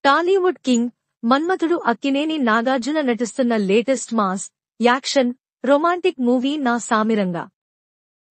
Tollywood king మన్మథుడు అక్కినేని నాగార్జున నటిస్తున్న latest mass action romantic movie నా సామిరంగా.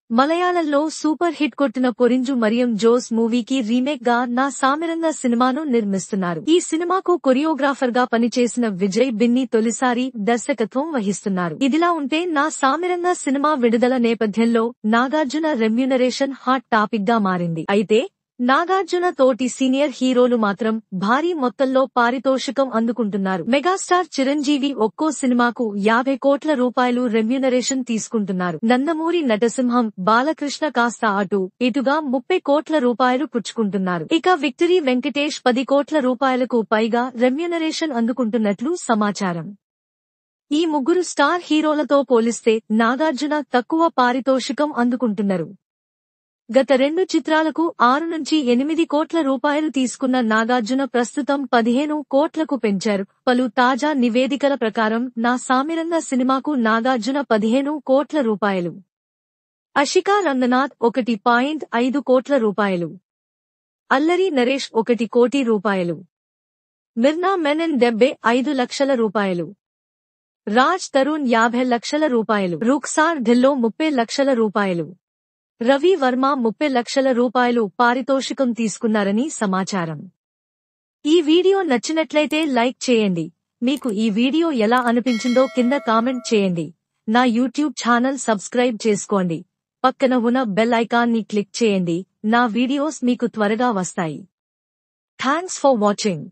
మలయాళంలో సూపర్ హిట్ కొట్టిన పొరింజు మరియం జోస్ మూవీకి రీమేక్ గా నా సామిరంగా సినిమాను నిర్మిస్తున్నారు. ఈ సినిమాకు కొరియోగ్రాఫర్ గా పనిచేసిన విజయ్ బిన్ని తొలిసారి దర్శకత్వం వహిస్తున్నారు. ఇదిలా ఉంటే నా సామిరంగా సినిమా విడుదల నేపథ్యంలో నాగార్జున రెమ్యూనరేషన్ హాట్ టాపిక్ గా మారింది. అయితే నాగార్జున తోటి సీనియర్ హీరోలు మాత్రం భారీ మొత్తంలో పారితోషికం అందుకుంటున్నారు. మెగాస్టార్ చిరంజీవి ఒక్కో సినిమాకు 50 కోట్ల రూపాయలు రెమ్యూనరేషన్ తీసుకుంటున్నారు. నందమూరి నటసింహం బాలకృష్ణ కాస్త అటు ఇటుగా 30 కోట్ల రూపాయలు పుచ్చుకుంటున్నారు. ఇక విక్టరీ వెంకటేష్ 10 కోట్ల రూపాయలకు పైగా రెమ్యూనరేషన్ అందుకుంటున్నట్లు సమాచారం. ఈ ముగ్గురు స్టార్ హీరోలతో పోలిస్తే నాగార్జున తక్కువ పారితోషికం అందుకుంటున్నారు. గత 2 చిత్రాలకు 6 నుంచి 8 కోట్ల రూపాయలు తీసుకున్న నాగార్జున ప్రస్తుతం 15 కోట్లకు పెంచారు. పలు తాజా నివేదికల ప్రకారం నా సామిరంగా సినిమాకు నాగార్జున 15 కోట్ల రూపాయలు, అషికా రంగనాథ్ 1.5 కోట్ల రూపాయలు, అల్లరి నరేష్ 1 కోటి రూపాయలు, మిర్నా మెనన్ 75 లక్షల రూపాయలు, రాజ్ తరుణ్ 50 లక్షల రూపాయలు, రుక్సార్ ఢిల్లో 30 లక్షల రూపాయలు, రవి వర్మ 30 లక్షల రూపాయలు పారితోషికం తీసుకున్నారని సమాచారం. ఈ వీడియో నచ్చినట్లయితే లైక్ చేయండి. మీకు ఈ వీడియో ఎలా అనిపించిందో కింద కామెంట్ చేయండి. నా యూట్యూబ్ ఛానల్ సబ్స్క్రైబ్ చేసుకోండి. పక్కన ఉన్న బెల్ ఐకాన్ ని క్లిక్ చేయండి. నా వీడియోస్ మీకు త్వరగా వస్తాయి. Thanks for watching.